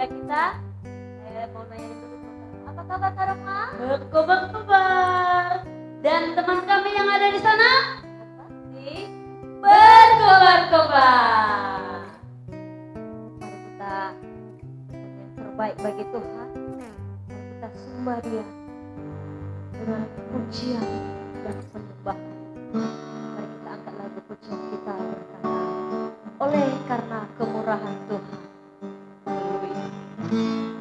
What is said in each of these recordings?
Boleh kita? Saya mau nanya dulu. Apa kabar Karma? Berkobar-kobar. Dan teman kami yang ada di sana Apa sih? berkobar-kobar. Mari kita yang terbaik bagi Tuhan. Mari kita sembah Dia dengan pujian dan penyembahan. Mari kita angkat lagu pujian kita berkata, oleh karena kemurahan Tuhan. Haleluya.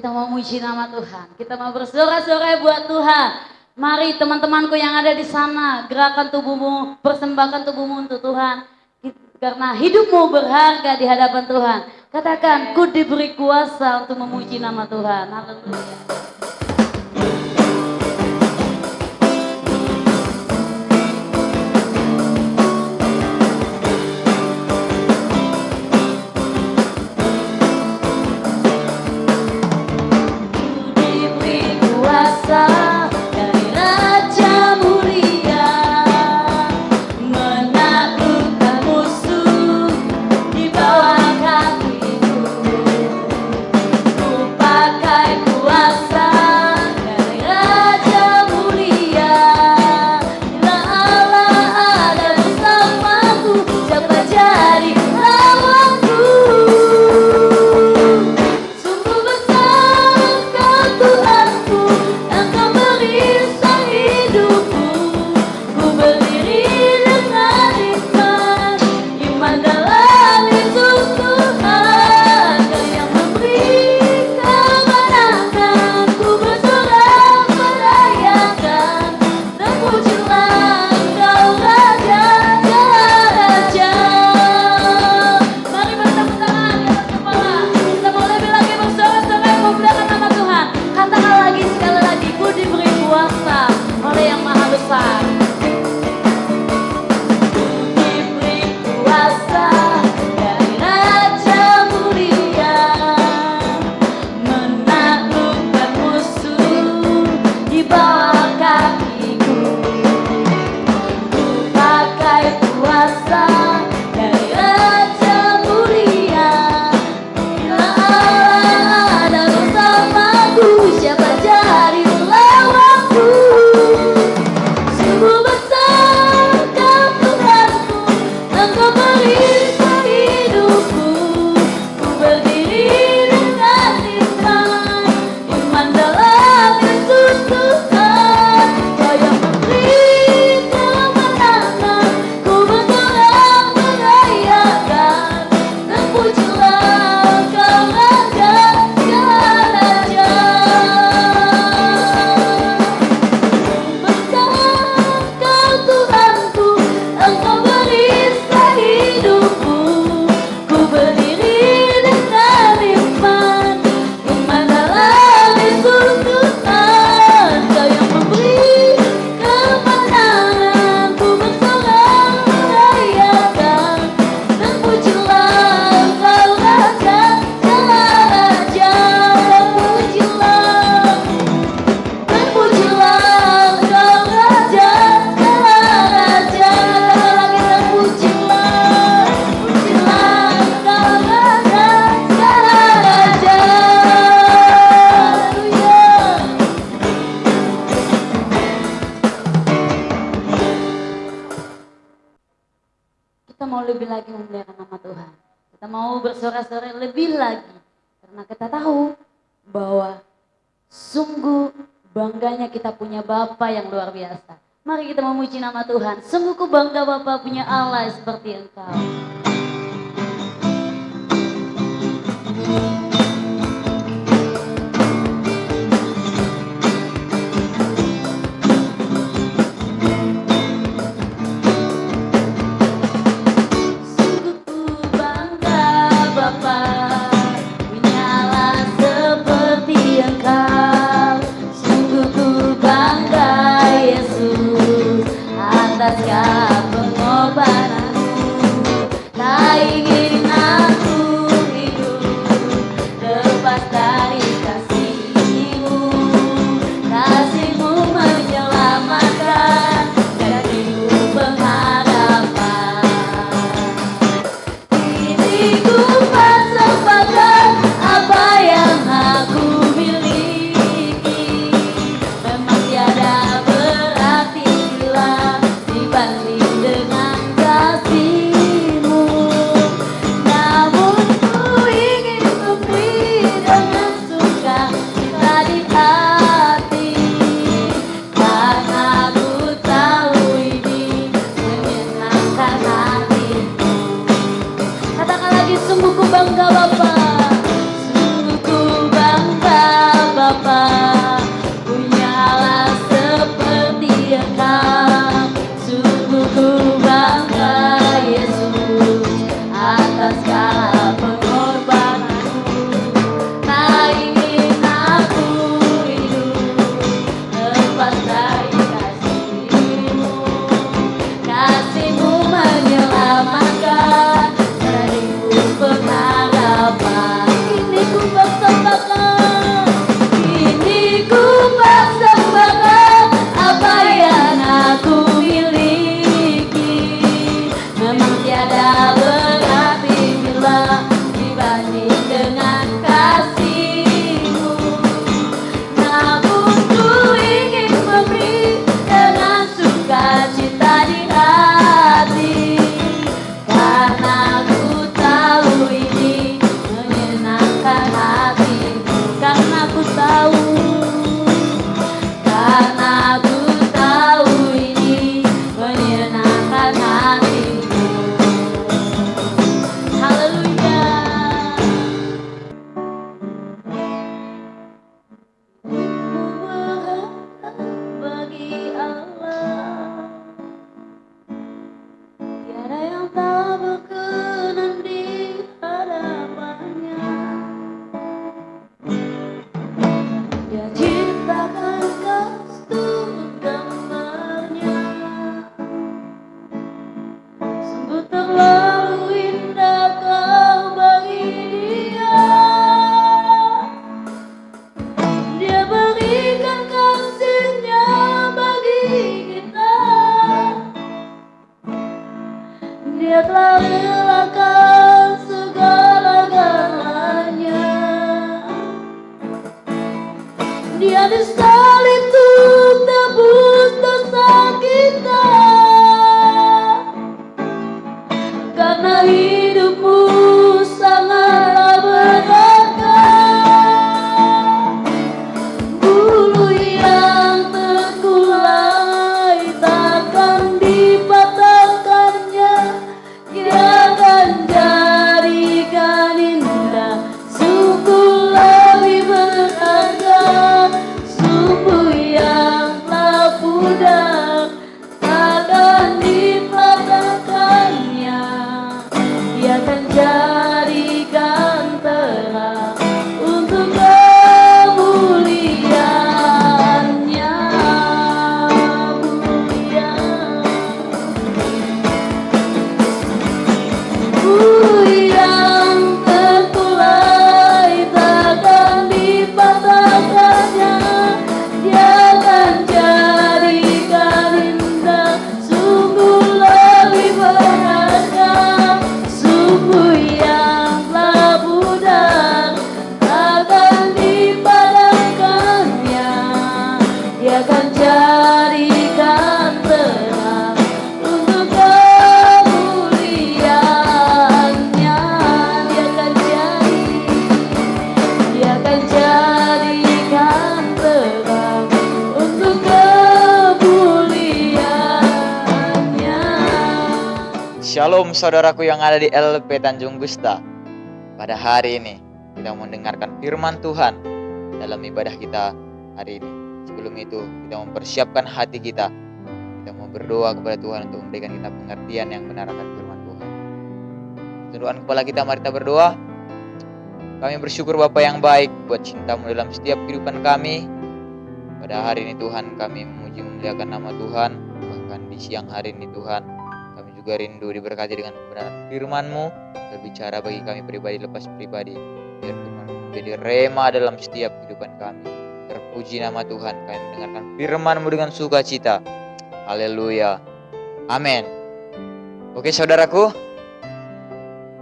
Kita mau muji nama Tuhan. Kita mau bersorak-sorai buat Tuhan. Mari teman-temanku yang ada di sana, gerakan tubuhmu, persembahkan tubuhmu untuk Tuhan. Karena hidupmu berharga di hadapan Tuhan. Katakan, ku diberi kuasa untuk memuji nama Tuhan. Haleluya. Dari Raja Mulia menaklukkan musuh di bawah kakiku. Ku pakai kuasa dari Raja Mulia. Bila Allah ada bersamaku, siapa jadi lawanku? Sungguh besar Engkau Tuhanku, Engkau merisau hidupku. Ku berdiri dengan iman, iman dalam Yesus Tuhan. Kau yang memberi kemenangan, ku bersorak merayakan. Terpujilah Engkau Raja Raja. Mari bertepuk tangan di atas kepala. Kita mau lebih lagi bersorak-sorai memuliakan nama Tuhan. Katakan lagi sekali lagi, ku diberi kuasa oleh yang maha besar. Ku diberi kuasa dari Raja Mulia menaklukkan musuh di bawah kakiku. Ku pakai kuasa dari Raja Mulia. Bila Allah ada bersamaku, siapa jadi lawanku? Sungguh besar Engkau Tuhanku, Engkau merisau hidupku. Ku berdiri dengan iman, iman dalam Yesus Tuhan. Kau yang memberi kemenangan, ku bersorak merayakan. Terpujilah Engkau Raja Raja. Besar Engkau Tuhanku, Engkau merisau hidupku. Ku berdiri dengan iman, iman dalam Yesus Tuhan. Kau yang memberi kemenangan, ku bersorak merayakan. Terpujilah Engkau Raja Raja. Terpujilah, terpujilah Engkau Raja Raja. Katakan lagi, terpujilah, terpujilah Engkau Raja Raja. Kita mau lebih lagi memuliakan nama Tuhan. Kita mau bersorak-sorai lebih lagi. Karena kita tahu bahwa sungguh bangganya kita punya Bapa yang luar biasa. Mari kita memuji nama Tuhan. Sungguh ku bangga Bapa punya Allah seperti Engkau. Sungguh ku bangga Bapa punya Allah seperti Engkau. Sungguh ku bangga Yesus atas pengorbananmu. Tak ingin aku hidup lepas dari kasih-Mu. Kasih-Mu menyelamatkan, dariku pengharapan. Diriku persembahkan apa yang aku miliki. Memang tiada berarti bila dibanding dengan kasih-Mu. Namun ku ingin memberi dengan sukacita di hati. Karena ku tahu ini menyenangkan hati-Mu. Katakan lagi, sungguh ku bangga Bapa. Sungguh ku bangga memang tiada berarti bila dibanding dengan kasih-Mu. Namun ku ingin memberi dengan sukacita di hati, karena ku tahu ini menyenangkan hati-Mu. Karena ku tahu ini menyenangkan hati-Mu. Haleluya. Bagi Allah tiada yang tak berkenan di hadapannya. Dia ciptakan kostum gambarnya, sungguh terlalu indah kau bagi Dia. Dia berikan kasih-Nya bagi kita. Dia telah relakan segala-galanya. Dia disalib untuk tebus dosa kita. Karena hidup-Mu sangatlah berharga. Bulu yang terkulai takkan dipatahkannya. Dia akan jadikan indah, sungguh lebih berharga. Sumbu yang telah pudar takkan dipatahkannya. Dia akan jadikan terang untuk kemuliaan-Nya. Bulu yang terkulai takkan dipatahkannya. Dia akan jadikan indah, sungguh lebih berharga. Sumbu yang telah pudar takkan dipadamkannya. Dia akan jadikan terang untuk kemuliaan-Nya. Dia akan jadikan terang untuk kemuliaan-Nya. Shalom saudaraku yang ada di LP Tanjung Gusta. Pada hari ini kita mendengarkan firman Tuhan dalam ibadah kita hari ini. Sebelum itu kita mempersiapkan hati kita. Kita mau berdoa kepada Tuhan untuk memberikan kita pengertian yang benar akan firman Tuhan. Tundukkan kepala kita, mari kita berdoa. Kami bersyukur Bapa yang baik buat cinta-Mu dalam setiap kehidupan kami. Pada hari ini Tuhan, kami memuji memuliakan nama Tuhan. Bahkan di siang hari ini Tuhan, kami juga rindu diberkati dengan kebenaran firman-Mu, berbicara bagi kami pribadi lepas pribadi. Biar firman-Mu menjadi rema dalam setiap kehidupan kami. Terpuji nama Tuhan, kami mendengarkan firman-Mu dengan sukacita. Haleluya. Amin. Oke saudaraku,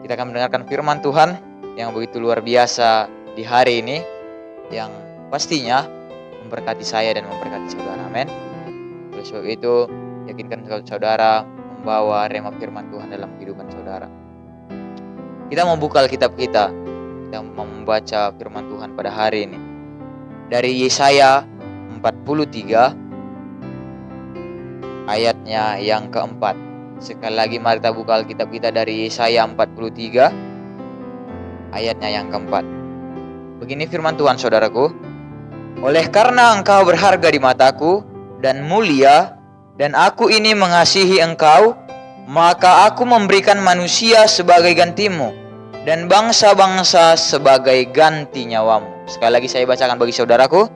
kita akan mendengarkan firman Tuhan yang begitu luar biasa di hari ini, yang pastinya memberkati saya dan memberkati saudara. Amin. Oleh sebab itu, yakinkan saudara membawa rema firman Tuhan dalam kehidupan saudara. Kita mau buka Alkitab kita. Kita mau membaca firman Tuhan pada hari ini dari Yesaya 43 ayatnya yang keempat. Sekali lagi mari kita buka Alkitab kita dari Yesaya 43 ayatnya yang keempat. Begini firman Tuhan saudaraku. Oleh karena engkau berharga di mataku dan mulia, dan aku ini mengasihi engkau, maka aku memberikan manusia sebagai gantimu, dan bangsa-bangsa sebagai ganti nyawamu. Sekali lagi saya bacakan bagi saudaraku.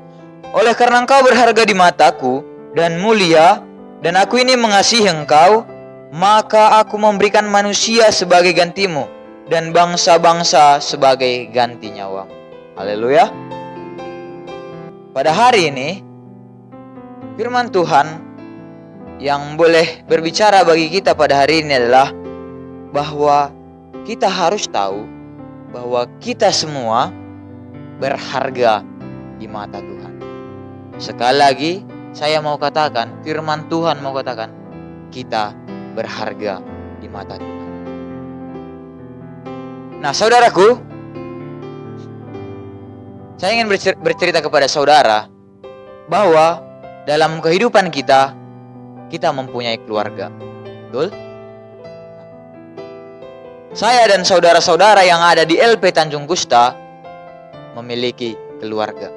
Oleh karena engkau berharga di mataku dan mulia, dan aku ini mengasihi engkau, maka aku memberikan manusia sebagai gantimu, dan bangsa-bangsa sebagai ganti nyawamu. Haleluya. Pada hari ini, firman Tuhan yang boleh berbicara bagi kita pada hari ini adalah bahwa kita harus tahu bahwa kita semua berharga di mata Tuhan. Sekali lagi, saya mau katakan, firman Tuhan mau katakan, kita berharga di mata Tuhan. Nah, saudaraku, saya ingin bercerita kepada saudara bahwa dalam kehidupan kita mempunyai keluarga. Betul? Saya dan saudara-saudara yang ada di LP Tanjung Gusta memiliki keluarga.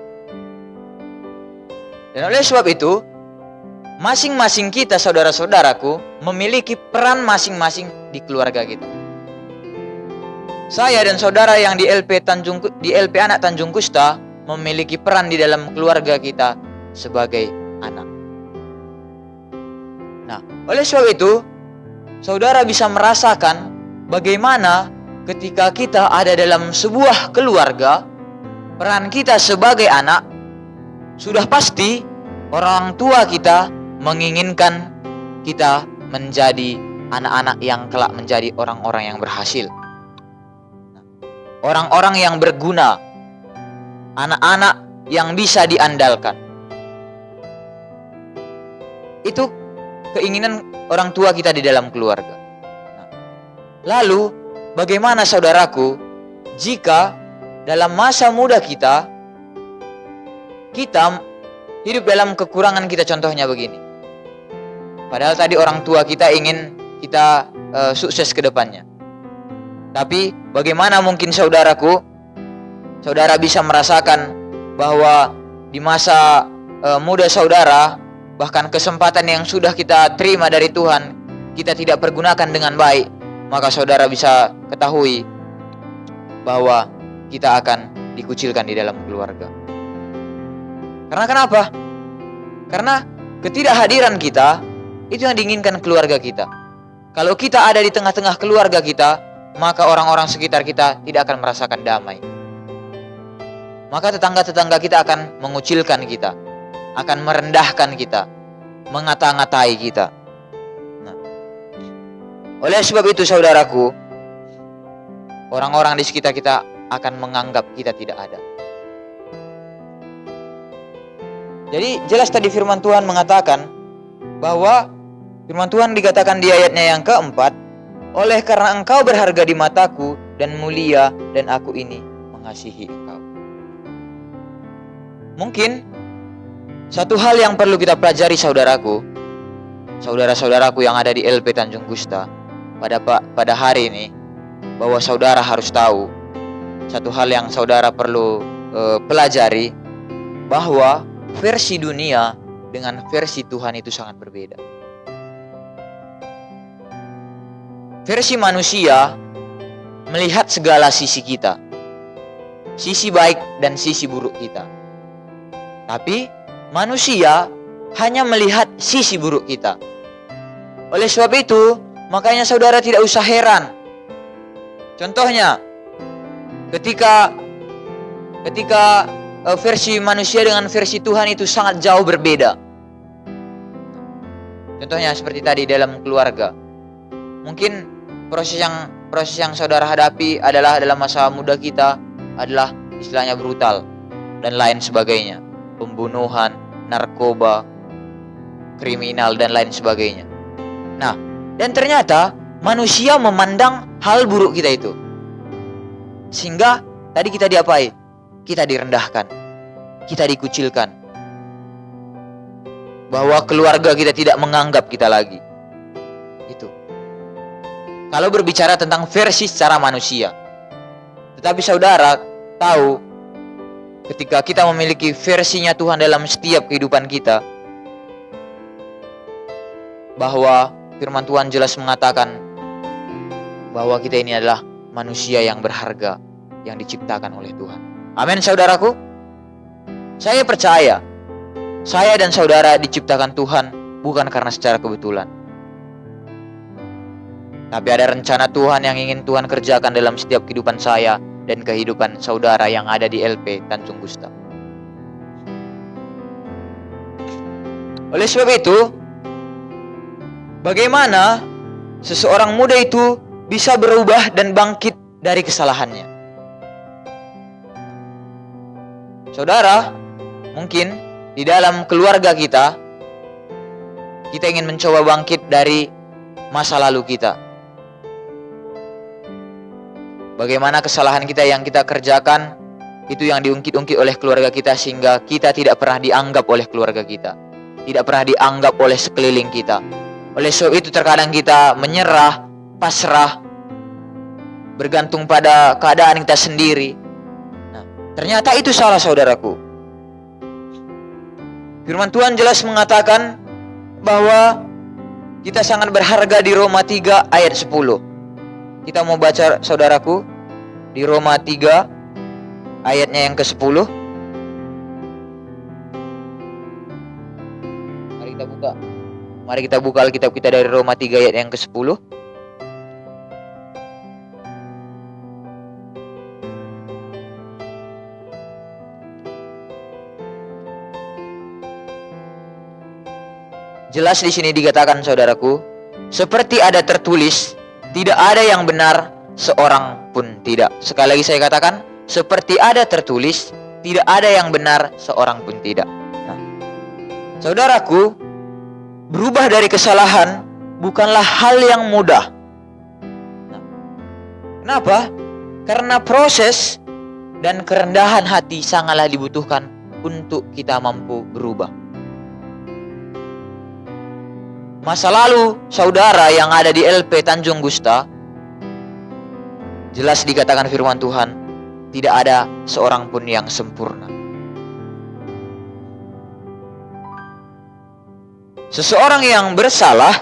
Dan oleh sebab itu, masing-masing kita, saudara-saudaraku, memiliki peran masing-masing di keluarga kita. Saya dan saudara yang di LP Anak Tanjung Gusta memiliki peran di dalam keluarga kita sebagai anak. Nah, oleh sebab itu, saudara bisa merasakan bagaimana ketika kita ada dalam sebuah keluarga, peran kita sebagai anak, sudah pasti orang tua kita menginginkan kita menjadi anak-anak yang kelak menjadi orang-orang yang berhasil. Orang-orang yang berguna, anak-anak yang bisa diandalkan. Itu keinginan orang tua kita di dalam keluarga. Lalu, bagaimana saudaraku, jika dalam masa muda kita hidup dalam kekurangan kita, contohnya begini. Padahal tadi orang tua kita ingin kita sukses ke depannya. Tapi bagaimana mungkin saudaraku, saudara bisa merasakan bahwa di masa muda saudara, bahkan kesempatan yang sudah kita terima dari Tuhan, kita tidak pergunakan dengan baik, maka saudara bisa ketahui bahwa kita akan dikucilkan di dalam keluarga. Karena kenapa? Karena ketidakhadiran kita itu yang diinginkan keluarga kita. Kalau kita ada di tengah-tengah keluarga kita, maka orang-orang sekitar kita tidak akan merasakan damai. Maka tetangga-tetangga kita akan mengucilkan kita, akan merendahkan kita, mengata-ngatai kita. Nah, oleh sebab itu saudaraku, orang-orang di sekitar kita akan menganggap kita tidak ada. Jadi jelas tadi firman Tuhan mengatakan bahwa firman Tuhan dikatakan di ayatnya yang keempat, oleh karena engkau berharga di mataku dan mulia, dan aku ini mengasihi engkau. Mungkin satu hal yang perlu kita pelajari saudaraku, saudara-saudaraku yang ada di LP Tanjung Gusta pada hari ini, bahwa saudara harus tahu satu hal yang saudara perlu pelajari, bahwa versi dunia dengan versi Tuhan itu sangat berbeda. Versi manusia melihat segala sisi kita, sisi baik dan sisi buruk kita. Tapi manusia hanya melihat sisi buruk kita. Oleh sebab itu, makanya saudara tidak usah heran. Contohnya, ketika versi manusia dengan versi Tuhan itu sangat jauh berbeda. Contohnya seperti tadi dalam keluarga. Mungkin proses yang saudara hadapi adalah dalam masa muda kita adalah istilahnya brutal dan lain sebagainya. Pembunuhan, narkoba, kriminal dan lain sebagainya. Nah, dan ternyata manusia memandang hal buruk kita itu. Sehingga tadi kita diapai? Kita direndahkan, kita dikucilkan. Bahwa keluarga kita tidak menganggap kita lagi. Itu. Kalau berbicara tentang versi secara manusia. Tetapi saudara tahu, ketika kita memiliki versinya Tuhan dalam setiap kehidupan kita, bahwa firman Tuhan jelas mengatakan bahwa kita ini adalah manusia yang berharga, yang diciptakan oleh Tuhan. Amin saudaraku. Saya percaya, saya dan saudara diciptakan Tuhan bukan karena secara kebetulan. Tapi ada rencana Tuhan yang ingin Tuhan kerjakan dalam setiap kehidupan saya dan kehidupan saudara yang ada di LP Tanjung Gusta. Oleh sebab itu, bagaimana seseorang muda itu bisa berubah dan bangkit dari kesalahannya. Saudara, mungkin di dalam keluarga kita ingin mencoba bangkit dari masa lalu kita. Bagaimana kesalahan kita yang kita kerjakan itu yang diungkit-ungkit oleh keluarga kita, sehingga kita tidak pernah dianggap oleh keluarga kita, tidak pernah dianggap oleh sekeliling kita. Oleh sebab itu terkadang kita menyerah, pasrah, bergantung pada keadaan kita sendiri. Nah, ternyata itu salah, saudaraku. Firman Tuhan jelas mengatakan bahwa kita sangat berharga di Roma 3 ayat 10. Kita mau baca, saudaraku, di Roma 3 ayatnya yang ke-10. Mari kita buka Alkitab kita dari Roma 3 ayat yang ke-10. Jelas di sini dikatakan, saudaraku, seperti ada tertulis, tidak ada yang benar seorang pun tidak. Sekali lagi saya katakan, seperti ada tertulis, tidak ada yang benar seorang pun tidak. Nah, saudaraku, berubah dari kesalahan bukanlah hal yang mudah. Nah, kenapa? Karena proses dan kerendahan hati sangatlah dibutuhkan untuk kita mampu berubah. Masa lalu saudara yang ada di LP Tanjung Gusta, jelas dikatakan firman Tuhan, tidak ada seorang pun yang sempurna. Seseorang yang bersalah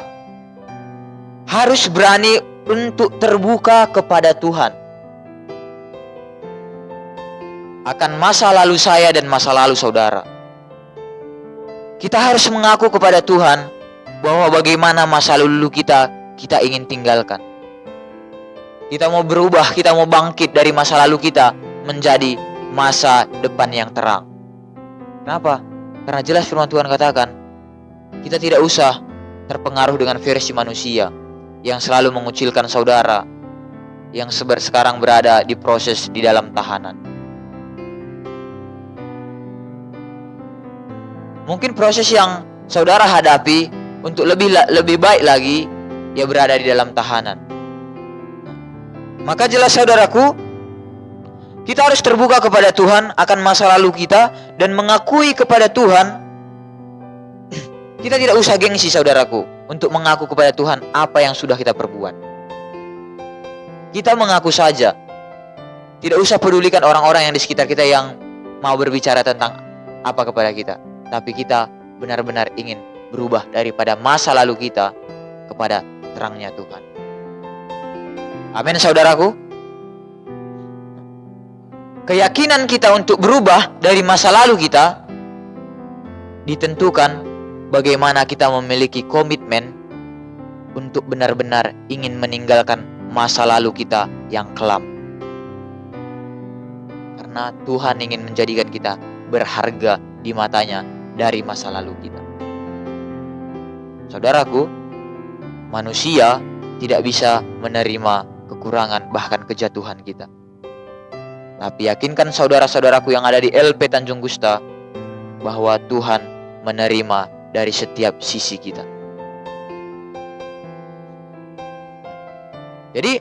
harus berani untuk terbuka kepada Tuhan akan masa lalu saya dan masa lalu saudara. Kita harus mengaku kepada Tuhan bahwa bagaimana masa lalu kita ingin tinggalkan. Kita mau berubah, kita mau bangkit dari masa lalu kita menjadi masa depan yang terang. Kenapa? Karena jelas firman Tuhan katakan, kita tidak usah terpengaruh dengan versi manusia yang selalu mengucilkan saudara yang sekarang berada di proses di dalam tahanan. Mungkin proses yang saudara hadapi untuk lebih baik lagi, ia berada di dalam tahanan. Maka jelas, saudaraku, kita harus terbuka kepada Tuhan akan masa lalu kita dan mengakui kepada Tuhan. Kita tidak usah gengsi, saudaraku, untuk mengaku kepada Tuhan apa yang sudah kita perbuat. Kita mengaku saja. Tidak usah pedulikan orang-orang yang di sekitar kita yang mau berbicara tentang apa kepada kita. Tapi kita benar-benar ingin berubah daripada masa lalu kita kepada terangnya Tuhan. Amin, saudaraku. Keyakinan kita untuk berubah dari masa lalu kita ditentukan bagaimana kita memiliki komitmen untuk benar-benar ingin meninggalkan masa lalu kita yang kelam. Karena Tuhan ingin menjadikan kita berharga di matanya dari masa lalu kita. Saudaraku, manusia tidak bisa menerima kekurangan bahkan kejatuhan kita. Tapi yakinkan saudara-saudaraku yang ada di LP Tanjung Gusta bahwa Tuhan menerima dari setiap sisi kita. Jadi,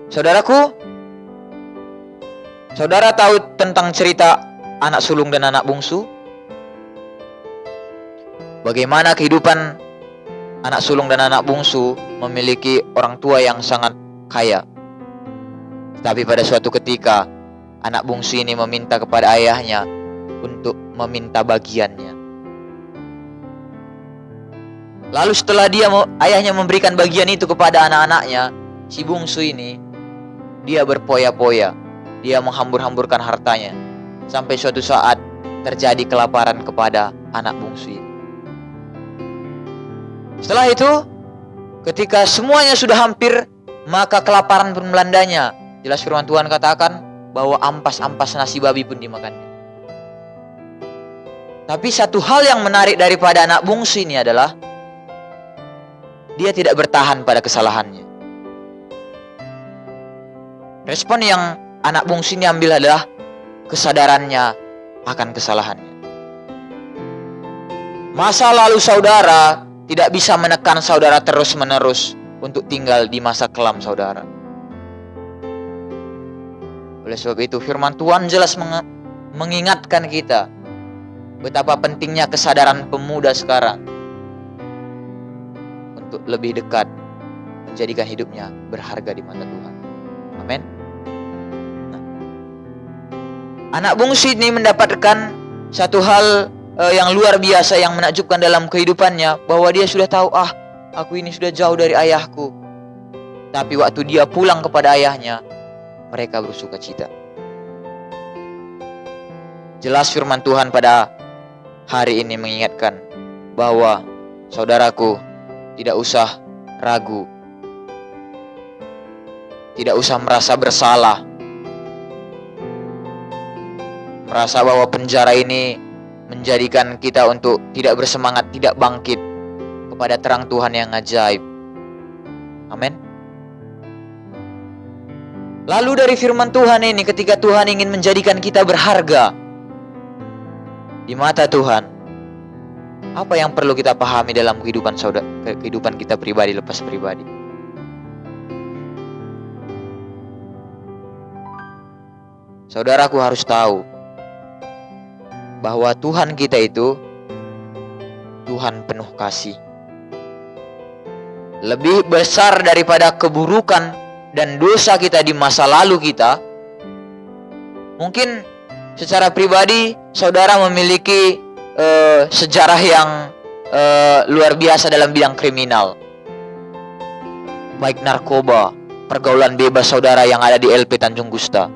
saudaraku, saudara tahu tentang cerita anak sulung dan anak bungsu? Bagaimana kehidupan anak sulung dan anak bungsu memiliki orang tua yang sangat kaya. Tapi pada suatu ketika, anak bungsu ini meminta kepada ayahnya untuk meminta bagiannya. Lalu setelah ayahnya memberikan bagian itu kepada anak-anaknya, si bungsu ini, dia berpoya-poya. Dia menghambur-hamburkan hartanya. Sampai suatu saat terjadi kelaparan kepada anak bungsu ini. Setelah itu, ketika semuanya sudah hampir, maka kelaparan pun melandanya. Jelas firman Tuhan katakan bahwa ampas-ampas nasi babi pun dimakannya. Tapi satu hal yang menarik daripada anak bungsu ini adalah dia tidak bertahan pada kesalahannya. Respon yang anak bungsu ini ambil adalah kesadarannya akan kesalahannya. Masa lalu saudara tidak bisa menekan saudara terus-menerus untuk tinggal di masa kelam saudara. Oleh sebab itu firman Tuhan jelas mengingatkan kita betapa pentingnya kesadaran pemuda sekarang untuk lebih dekat menjadikan hidupnya berharga di mata Tuhan. Amin. Nah, anak bungsu ini mendapatkan satu hal yang luar biasa, yang menakjubkan dalam kehidupannya, bahwa dia sudah tahu, aku ini sudah jauh dari ayahku. Tapi waktu dia pulang kepada ayahnya, mereka bersuka cita. Jelas firman Tuhan pada hari ini mengingatkan bahwa saudaraku tidak usah ragu, tidak usah merasa bersalah, merasa bahwa penjara ini menjadikan kita untuk tidak bersemangat, tidak bangkit kepada terang Tuhan yang ajaib. Amin. Lalu dari firman Tuhan ini, ketika Tuhan ingin menjadikan kita berharga di mata Tuhan, apa yang perlu kita pahami dalam kehidupan kita pribadi lepas pribadi? Saudaraku harus tahu bahwa Tuhan kita itu Tuhan penuh kasih. Lebih besar daripada keburukan dan dosa kita di masa lalu kita. Mungkin secara pribadi saudara memiliki sejarah yang luar biasa dalam bidang kriminal, baik narkoba, pergaulan bebas saudara yang ada di LP Tanjung Gusta.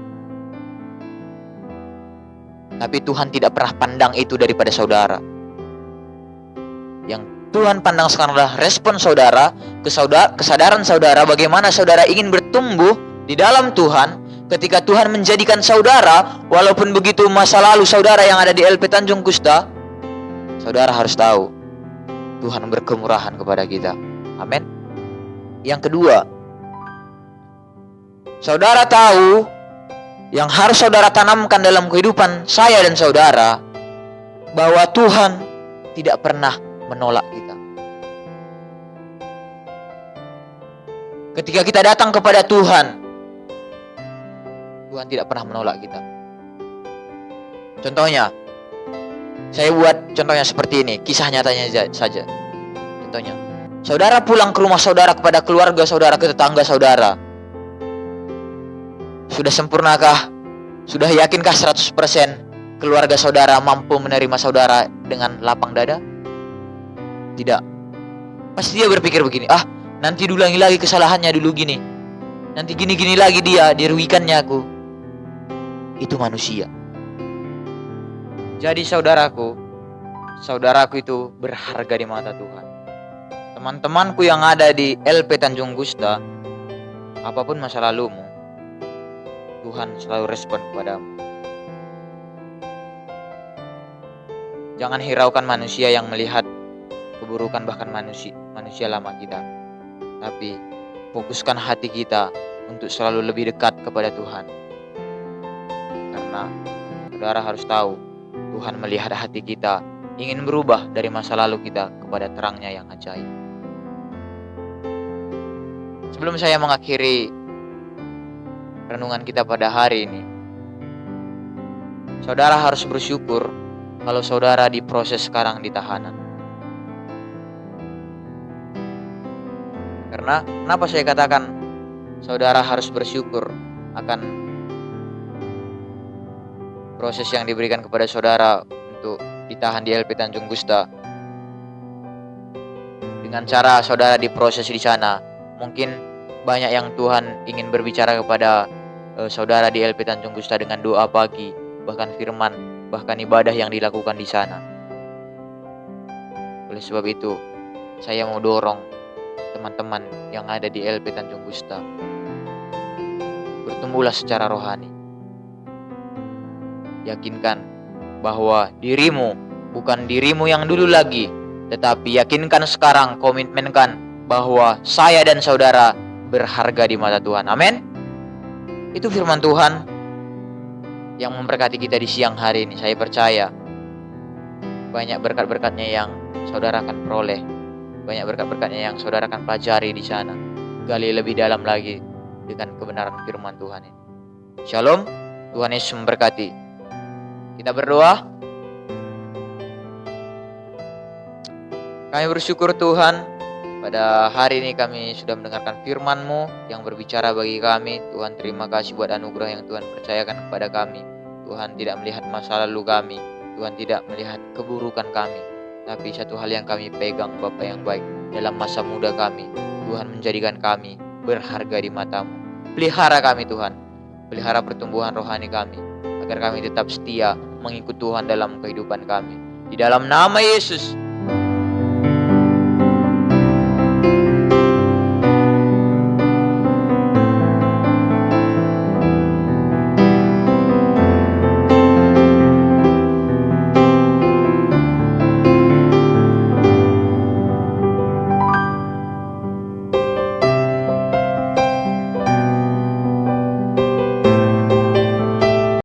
Tapi Tuhan tidak pernah pandang itu daripada saudara. Yang Tuhan pandang sekarang adalah respon saudara, kesadaran saudara, bagaimana saudara ingin bertumbuh di dalam Tuhan. Ketika Tuhan menjadikan saudara, walaupun begitu masa lalu saudara yang ada di LP Tanjung Gusta, saudara harus tahu Tuhan berkemurahan kepada kita. Amin. Yang kedua, saudara tahu yang harus saudara tanamkan dalam kehidupan saya dan saudara, bahwa Tuhan tidak pernah menolak kita. Ketika kita datang kepada Tuhan, Tuhan tidak pernah menolak kita. Contohnya, saya buat contohnya seperti ini, kisah nyatanya saja. Contohnya, saudara pulang ke rumah saudara, kepada keluarga saudara, ke tetangga saudara. Sudah sempurnakah? Sudah yakinkah 100% keluarga saudara mampu menerima saudara dengan lapang dada? Tidak. Pasti dia berpikir begini, nanti diulangi lagi kesalahannya dulu gini. Nanti gini-gini lagi dia, dirugikannya aku. Itu manusia. Jadi saudaraku itu berharga di mata Tuhan. Teman-temanku yang ada di LP Tanjung Gusta, apapun masa lalumu, Tuhan selalu respon kepadamu. Jangan hiraukan manusia yang melihat keburukan bahkan manusia lama kita. Tapi fokuskan hati kita untuk selalu lebih dekat kepada Tuhan. Karena saudara harus tahu, Tuhan melihat hati kita, ingin berubah dari masa lalu kita kepada terangnya yang ajaib. Sebelum saya mengakhiri renungan kita pada hari ini, saudara harus bersyukur kalau saudara diproses sekarang di tahanan. Karena kenapa saya katakan saudara harus bersyukur akan proses yang diberikan kepada saudara untuk ditahan di LP Tanjung Gusta? Dengan cara saudara diproses di sana, mungkin banyak yang Tuhan ingin berbicara kepada saudara di LP Tanjung Gusta dengan doa pagi, bahkan firman, bahkan ibadah yang dilakukan di sana. Oleh sebab itu, saya mau dorong teman-teman yang ada di LP Tanjung Gusta, bertumbuhlah secara rohani. Yakinkan bahwa dirimu bukan dirimu yang dulu lagi, tetapi yakinkan sekarang, komitmenkan bahwa saya dan saudara berharga di mata Tuhan. Amin. Itu firman Tuhan yang memberkati kita di siang hari ini. Saya percaya banyak berkat-berkatnya yang saudara akan peroleh. Banyak berkat-berkatnya yang saudara akan pelajari di sana. Gali lebih dalam lagi dengan kebenaran firman Tuhan ini. Shalom, Tuhan Yesus memberkati. Kita berdoa. Kami bersyukur Tuhan, pada hari ini kami sudah mendengarkan firman-Mu yang berbicara bagi kami. Tuhan, terima kasih buat anugerah yang Tuhan percayakan kepada kami. Tuhan tidak melihat masa lalu kami, Tuhan tidak melihat keburukan kami, tapi satu hal yang kami pegang, Bapa yang baik, dalam masa muda kami, Tuhan menjadikan kami berharga di mata-Mu. Pelihara kami Tuhan, pelihara pertumbuhan rohani kami, agar kami tetap setia mengikut Tuhan dalam kehidupan kami. Di dalam nama Yesus